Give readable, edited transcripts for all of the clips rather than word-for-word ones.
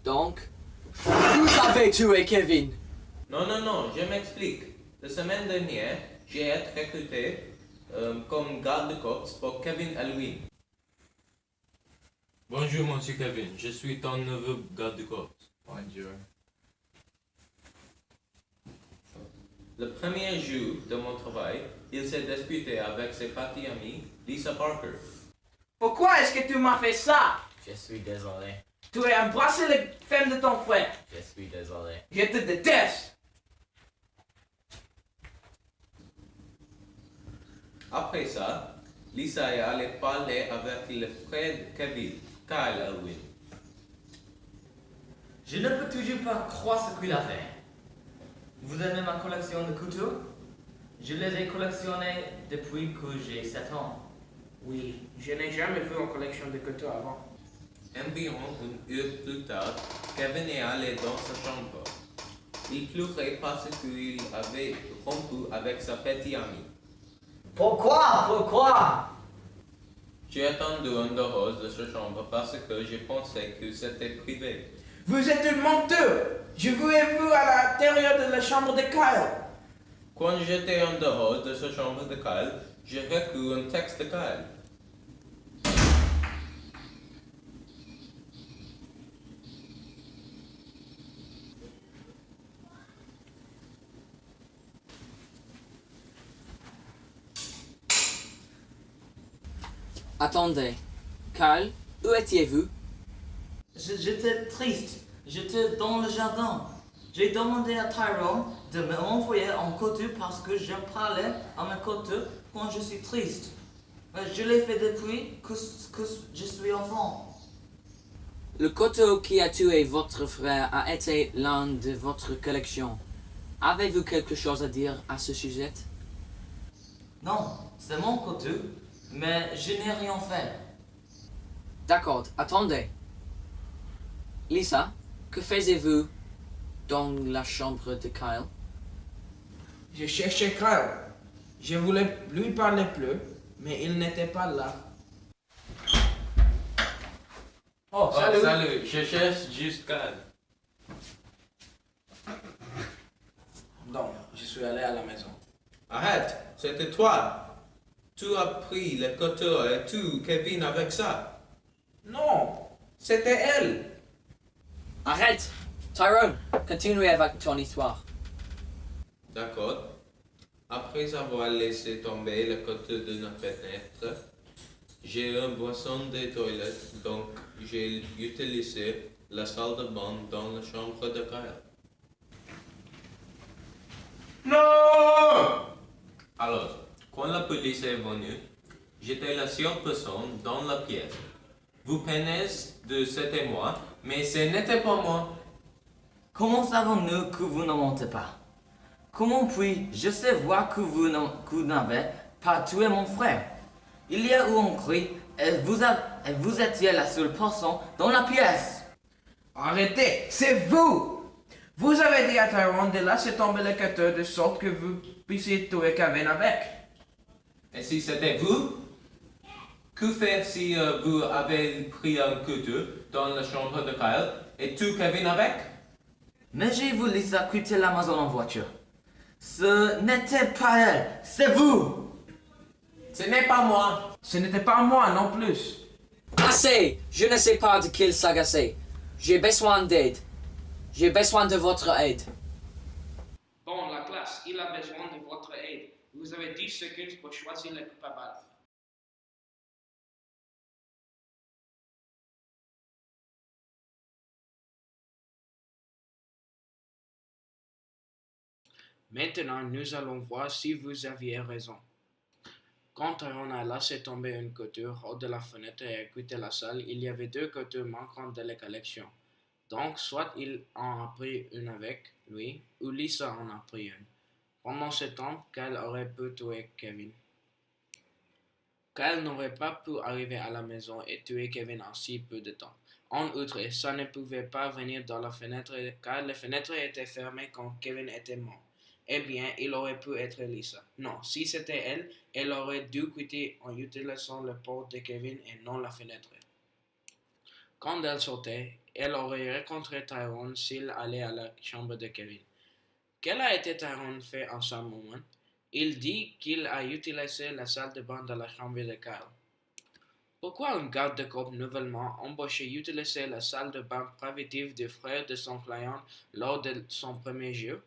Donc, vous avez tué Kevin. Non, je m'explique. La semaine dernière, j'ai été recruté comme garde-corps pour Kevin Halloween. Bonjour, monsieur Kevin. Je suis ton nouveau garde-corps. Bonjour. Le premier jour de mon travail, il s'est disputé avec ses parties amies, Lisa Parker. Pourquoi est-ce que tu m'as fait ça? Je suis désolé. Tu as embrassé la femme de ton frère. Je suis désolé. Je te déteste. Après ça, Lisa est allée parler avec le frère de Kevin, Kyle Halloween. Je ne peux toujours pas croire ce qu'il a fait. Vous aimez ma collection de couteaux? Je les ai collectionnés depuis que j'ai 7 ans. Oui, je n'ai jamais vu une collection de couteaux avant. Environ une heure plus tard, Kevin est allé dans sa chambre. Il pleurait parce qu'il avait rompu avec sa petite amie. Pourquoi? J'ai attendu en dehors de sa chambre parce que je pensais que c'était privé. Vous êtes un menteur. Je vous ai vu à l'intérieur de la chambre de Kyle. Quand j'étais en dehors de sa chambre de Kyle, j'ai reçu un texte de Kyle. Attendez. Kyle, où étiez-vous? J'étais triste. J'étais dans le jardin. J'ai demandé à Tyrone de m'envoyer en couteau parce que je parlais à mes couteaux quand je suis triste. Je l'ai fait depuis que je suis enfant. Le couteau qui a tué votre frère a été l'un de votre collection. Avez-vous quelque chose à dire à ce sujet? Non, c'est mon couteau, mais je n'ai rien fait. D'accord, attendez. Lisa, que faisiez-vous dans la chambre de Kyle? Je cherchais Kyle. Je voulais lui parler plus, mais il n'était pas là. Oh, salut. Salut, je cherche juste Kyle. Donc, je suis allé à la maison. Arrête, c'était toi. Tu as pris le couteau et tu, Kevin, avec ça. Non, C'était elle. Arrête! Tyrone, continuez avec ton histoire. D'accord. Après avoir laissé tomber le couteau de la fenêtre, j'ai un boisson des toilettes, donc j'ai utilisé la salle de bain dans la chambre de Kyle. Non! Alors, quand la police est venue, j'étais la seule personne dans la pièce. Vous pensez de c'était moi, mais ce n'était pas moi. Comment savons-nous que vous ne mentez pas? Comment puis-je savoir que vous n'avez pas tué mon frère? Il y a eu un cri et vous étiez la seule personne dans la pièce. arrêtez, c'est vous. Vous avez dit à Tyrone de laisser tomber le couteau de sorte que vous puissiez tuer Kevin avec. Et si c'était vous? Que faire si vous avez pris un couteau dans la chambre de Kyle et tu Kevin avec? Mais j'ai vu Lisa quitter la maison en voiture. Ce n'était pas elle, c'est vous! Ce n'est pas moi. Ce n'était pas moi non plus. Assez! Je ne sais pas de qui s'agacer. J'ai besoin d'aide. J'ai besoin de votre aide. Bon, la classe, il a besoin de votre aide. Vous avez 10 secondes pour choisir le coupable. Maintenant, nous allons voir si vous aviez raison. Quand on a laissé tomber une couture hors de la fenêtre et a quitté la salle, il y avait 2 coutures manquantes de la collection. Donc, soit il en a pris une avec lui, ou Lisa en a pris une. Pendant ce temps, Kyle aurait pu tuer Kevin. Kyle n'aurait pas pu arriver à la maison et tuer Kevin en si peu de temps. En outre, ça ne pouvait pas venir dans la fenêtre car la fenêtre était fermée quand Kevin était mort. Eh bien, il aurait pu être Lisa. Non, si c'était elle, elle aurait dû quitter en utilisant la porte de Kevin et non la fenêtre. Quand elle sortait, elle aurait rencontré Tyrone s'il allait à la chambre de Kevin. Quel a été Tyrone fait en ce moment? Il dit qu'il a utilisé la salle de bain de la chambre de Kyle. Pourquoi un garde de corps nouvellement embauché utilisait la salle de bain privative du frère de son client lors de son premier jeu?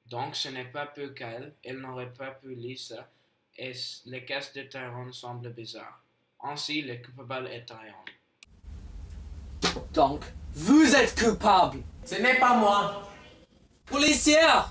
Donc ce n'est pas pu Kyle, elle n'aurait pas pu Lisa, et les caisses de Tyrone semblent bizarres. Ainsi, le coupable est Tyrone. Donc, vous êtes coupable. Ce n'est pas moi. Policière!